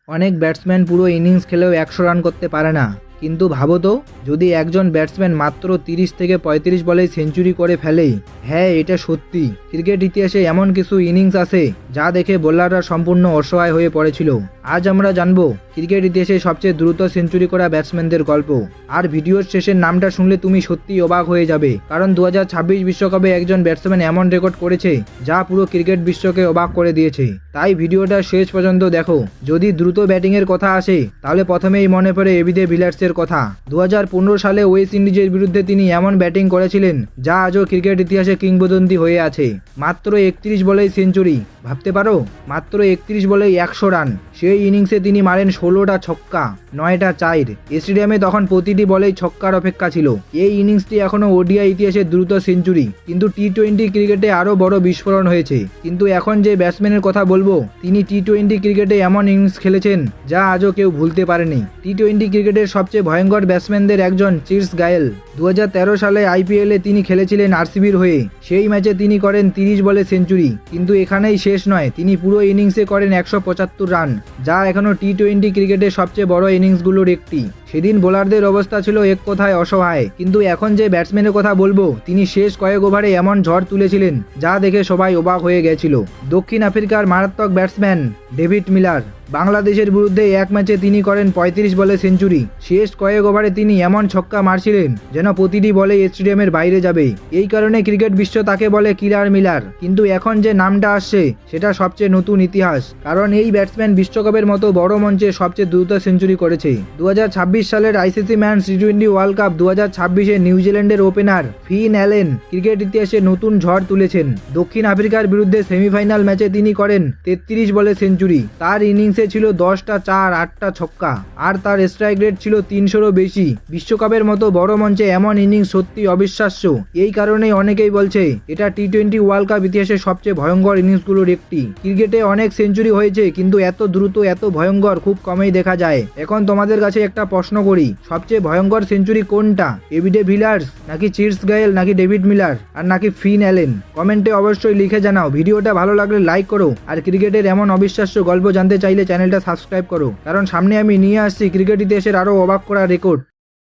অনেক ব্যাটসম্যান পুরো ইনিংস খেলেও 100 রান করতে পারে না। কিন্তু ভাবো তো, যদি একজন ব্যাটসম্যান মাত্র 30 থেকে 35 বলেই সেঞ্চুরি করে ফেলে। হ্যাঁ, এটা সত্যি। ক্রিকেট ইতিহাসে এমন কিছু ইনিংস আছে যা দেখে বোলাররা সম্পূর্ণ অসহায় হয়ে পড়েছিল। আজ আমরা জানবো ক্রিকেট ইতিহাসে সবচেয়ে দ্রুত সেঞ্চুরি করা ব্যাটসম্যানদের গল্প। আর ভিডিওর শেষের নামটা শুনলে তুমি সত্যিই অবাক হয়ে যাবে, কারণ 2026 বিশ্বকাপে একজন ব্যাটসম্যান এমন রেকর্ড করেছে যা পুরো ক্রিকেট বিশ্বকে অবাক করে দিয়েছে। তাই ভিডিওটা শেষ পর্যন্ত দেখো। যদি দ্রুত ব্যাটিংয়ের কথা আসে তাহলে প্রথমেই মনে পড়ে এবি ডি ভিলিয়ার্সের কথা। 2015 সালে ওয়েস্ট ইন্ডিজের বিরুদ্ধে তিনি এমন ব্যাটিং করেছিলেন যা আজও ক্রিকেট ইতিহাসে কিংবদন্তি হয়ে আছে। মাত্র 31 বলেই সেঞ্চুরি, ভাবতে পারো? মাত্র 31 বলেই 100 রান। সেই ইনিংসে তিনি মারেন 16টা ছক্কা, 9টা চার। স্টেডিয়ামে তখন প্রতিটি বলেই ছক্কার অপেক্ষা ছিল। এই ইনিংসটি এখনো ওডিআই ইতিহাসে দ্রুত সেঞ্চুরি। কিন্তু টি-20 ক্রিকেটে আরও বড় বিস্ফোরণ হয়েছে। কিন্তু এখন যে ব্যাটসম্যানের কথা বলবো, তিনি টি-20 ক্রিকেটে এমন ইনিংস খেলেছেন যা আজও কেউ ভুলতে পারেনি। টি-20 ক্রিকেটের সবচেয়ে ভয়ঙ্কর ব্যাটসম্যানদের একজন ক্রিস গেইল। 2013 সালে আইপিএলে তিনি খেলেছিলেন আরসিবির হয়ে। সেই ম্যাচে তিনি করেন 30 বলে সেঞ্চুরি। কিন্তু এখানেই শেষ নয়, তিনি পুরো ইনিংসে করেন 175 রান, যা এখনো টি-20 ক্রিকেটের সবচেয়ে বড় ইনিংসগুলোর একটি। সেদিন বোলারদের অবস্থা ছিল এক কথায় অসহায়। কিন্তু এখন যে ব্যাটসম্যানের কথা বলবো, তিনি শেষ কয়েক ওভারে এমন ঝড় তুলেছিলেন যা দেখে সবাই অবাক হয়ে গেছিল। দক্ষিণ আফ্রিকার মারাত্মক ব্যাটসম্যান ডেভিড মিলার। বাংলাদেশের বিরুদ্ধে এক ম্যাচে তিনি করেন 35 বলে সেঞ্চুরি। শেষ কয়েক ওভারে তিনি এমন ছক্কা মারছিলেন যেন প্রতিটি বলে স্টেডিয়ামের বাইরে যাবে। এই কারণে ক্রিকেট বিশ্ব তাকে বলে কিলার মিলার। কিন্তু এখন যে নামটা আসছে সেটা সবচেয়ে নতুন ইতিহাস, কারণ এই ব্যাটসম্যান বিশ্বকাপের মতো বড় মঞ্চে সবচেয়ে দ্রুত সেঞ্চুরি করেছে। 2026 সালের আইসিসি ম্যানস টি-20 ওয়ার্ল্ড কাপ 2026-এ নিউজিল্যান্ডের ওপেনার ফিন অ্যালেন ক্রিকেট ইতিহাসে নতুন ঝড় তুলেছেন। দক্ষিণ আফ্রিকার বিরুদ্ধে সেমিফাইনাল ম্যাচে তিনি করেন 33 বলে সেঞ্চুরি। তার ইনিংসে ছিল 10টা চার, 8টা ছক্কা, আর তার স্ট্রাইক রেট ছিল 300-রও বেশি। বিশ্বকাপের মতো বড় মঞ্চে এমন ইনিংস সত্যি অবিশ্বাস্য। এই কারণেই অনেকেই বলছে এটা টি-20 ওয়ার্ল্ড কাপ ইতিহাসের সবচেয়ে ভয়ঙ্কর ইনিংসগুলোর একটি। ক্রিকেটে অনেক সেঞ্চুরি হয়েছে, কিন্তু এত দ্রুত, এত ভয়ঙ্কর খুব কমই দেখা যায়। এখন তোমাদের কাছে একটা প্রশ্ন করি, সবচেয়ে ভয়ঙ্কর সেঞ্চুরি কোনটা? এবি ডি ভিলিয়ার্স, নাকি ক্রিস গেইল, নাকি ডেভিড মিলার, আর নাকি ফিন অ্যালেন? কমেন্টে অবশ্যই লিখে জানাও। ভিডিওটা ভালো লাগলে লাইক করো, আর ক্রিকেটের এমন অবিশ্বাস্য গল্প জানতে চাইলে চ্যানেলটা সাবস্ক্রাইব করো, কারণ সামনে আমি নিয়ে আসছি ক্রিকেট ইতিহাসের আরও অবাক করা রেকর্ড।